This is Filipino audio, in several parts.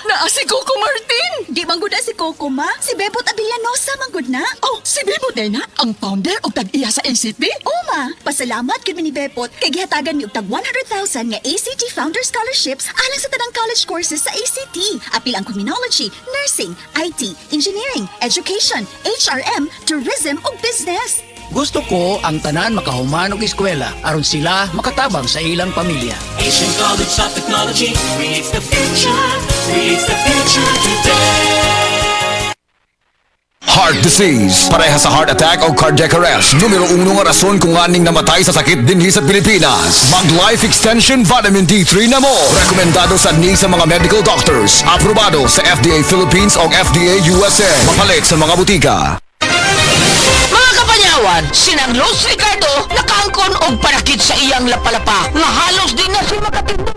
Naa si Coco Martin! Di manggod na si Coco, ma. Si Bebot Avillanosa manggod na. Oh, si Bebot na ang founder o tag-iya sa ACT? Oo, ma. Pasalamat gud mi ni Bebot kay gihatagan ni og tag 100,000 nga ACT Founder Scholarships alang sa tanang college courses sa ACT. Apil ang criminology, nursing, IT, engineering, education, HRM, tourism ug business. Gusto ko ang tanan makahuman og eskwela aron sila makatabang sa ilang pamilya. Asian College of Technology creates the future today. Heart disease, pareha sa heart attack o cardiac arrest. Numero 1 nga rason kung aning namatay sa sakit dinhi sa Pilipinas. Mag Life Extension Vitamin D3 na mo. Rekomendado sa ni sa mga medical doctors. Aprobado sa FDA Philippines o FDA USA. Mapalit sa mga butika. Mga kapanyawan, sinang Los Ricardo nakangkon og panakit sa iyang lapalapa nga halos di na siya makatindog.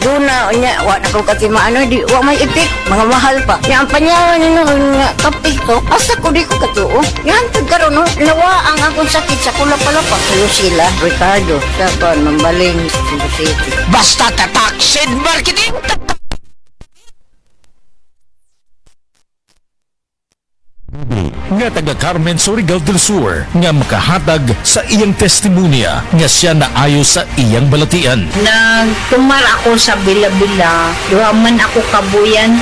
Doon na, wa na ko kasi maano, di, wa may ipik, mga mahal pa. Yang ang panyawan nino, nga kape ko, asa ko di ko katuo. Yan, pagkaroon, no, nawa ang akong sakit sa kulapalapa. Lucila, Ricardo, Saban, Mambaling, Cebu City. Basta tatak, Sid Marketing, nga taga Carmen Surigao del Sur nga makahatag sa iyang testimonya nga siya naayo sa iyang balatian. Nagtumar ako sa bila-bila, duhaman ako kabuyan,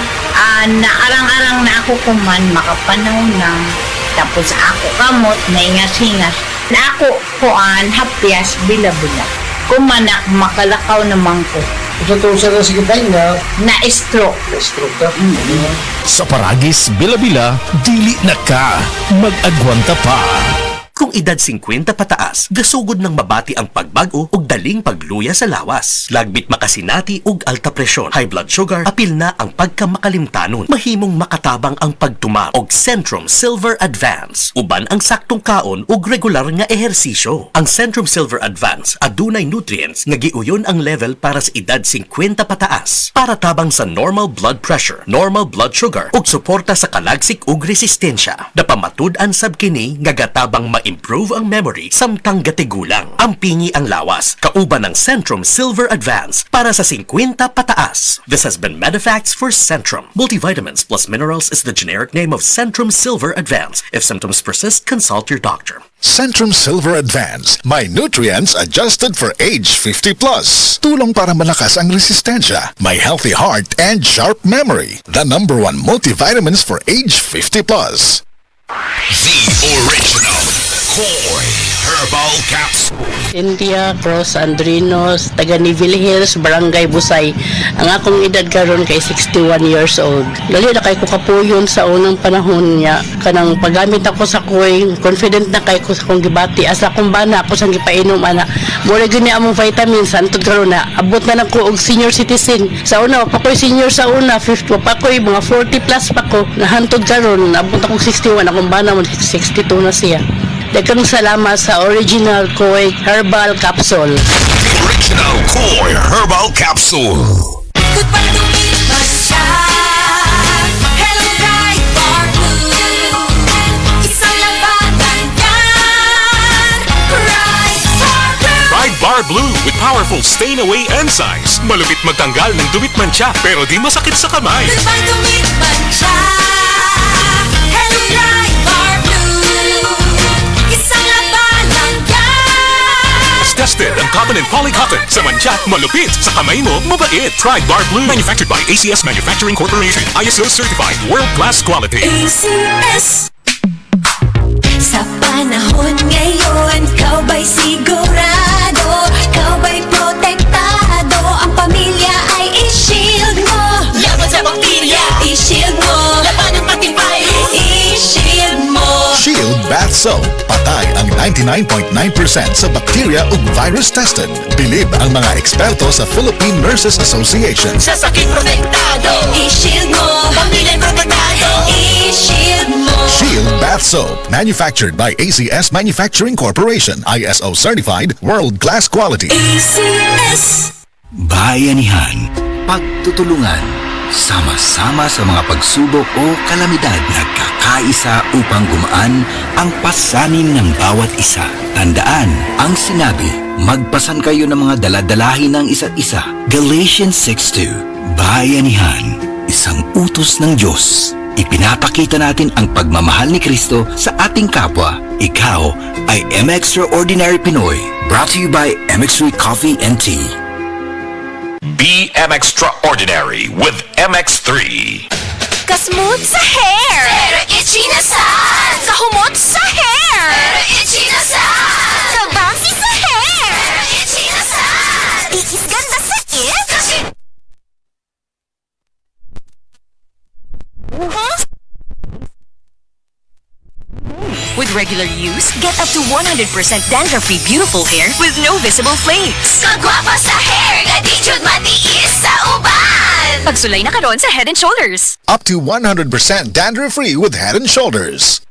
naarang-arang na ako kuman, makapanaw na. Tapos ako kamot, naingas-hingas, na ako kuan, hapyas, bila-bila. Kumanak, makalakaw naman ko. Ito sa sige tayo nga. Na-stroke. Na-stroke ka? Sa Paragis, Bila-Bila, dili na ka mag-agwanta pa. Kung edad 50 pataas, gasugod ng mabati ang pagbago ug daling pagluya sa lawas. Lagbit makasinati ug alta presyon, high blood sugar, apil na ang pagkamakalimtanon. Mahimong makatabang ang pagtuma og Centrum Silver Advance. Uban ang saktong kaon ug regular nga ehersisyo. Ang Centrum Silver Advance adunay nutrients nga giuyon ang level para sa edad 50 pataas. Para tabang sa normal blood pressure, normal blood sugar ug suporta sa kalagsik ug resistensya. Napamatud-an sab kini nga gatabang ma-improve ang memory samtang gatigulang. Ampingi ang lawas, kauban ng Centrum Silver Advance para sa 50 pataas. This has been Medifacts for Centrum. Multivitamins plus minerals is the generic name of Centrum Silver Advance. If symptoms persist, consult your doctor. Centrum Silver Advance. May nutrients adjusted for age 50 plus. Tulong para malakas ang resistensya. May healthy heart and sharp memory. The #1 multivitamins for age 50 plus. The original Koi Herbal Capsule. Cynthia Cross Andrinos, taga Nivil Hills, Barangay Busay. Ang akong edad karon kay 61 years old. Dali na kay ko kapuyon sa unang panahon niya. Kanang paggamit ako sa Koi, confident na kay ko sa kong gibati. Asa akong bana ako sa gipainom ana. Mura gani among vitamins antod karon na abot na nako og senior citizen. Sa una pa ko'y senior sa una, 50 pa ko'y mga 40 plus pa ko. Nahantod karon abot ako 61, akong bana mo 62 na siya. Daghang salamat sa original Koi Herbal Capsule. Original Koi Herbal Capsule. Pride Bar Blue with powerful stain-away enzymes. Malupit magtanggal ng dumit mancha pero di masakit sa kamay. Tested ang cotton and polycotton. Sa mancha, malupit. Sa kamay mo, mabait. Pride Bar Blue. Manufactured by ACS Manufacturing Corporation. ISO certified. World-class quality. ACS. Sa panahon ngayon, kau ba'y sigurado? Kau ba'y protektado? Ang pamilya ay i-shield mo. Laban sa bakterya, i-shield mo. Laban ng pati virus, i-shield mo. Shield Bath Soap. Patay ang 99.9% sa bacteria ug virus tested. Bilib ang mga eksperto sa Philippine Nurses Association. Sa sakit protektado, i-shield mo. Pamilya protektado, i-shield mo. Shield Bath Soap. Manufactured by ACS Manufacturing Corporation. ISO certified. World-class quality. ACS. Bayanihan, pagtutulungan, Sama-sama sa mga pagsubok o kalamidad, nagkakaisa upang gumaan ang pasanin ng bawat isa. Tandaan ang sinabi, magpasan kayo ng mga daladalahin ng isa't isa. Galatians 6:2. Bayanihan, isang utos ng Diyos. Ipinapakita natin ang pagmamahal ni Kristo sa ating kapwa. Ikaw ay M Extraordinary Pinoy. Brought to you by MX3 Coffee and Tea. Be Extraordinary with MX3. Kasmooth sa hair! Pero itchy na sad! Kahumot sa hair! Pero itchy na sad! Kabouncy sa hair! Pero itchy na sad! Ikis ganda sa itch! With regular use, get up to 100% dandruff-free beautiful hair with no visible flakes. Kagwapa sa hair! Gadijud matiis sa uban! Pagsulay na karon sa Head & Shoulders. Up to 100% dandruff-free with Head & Shoulders.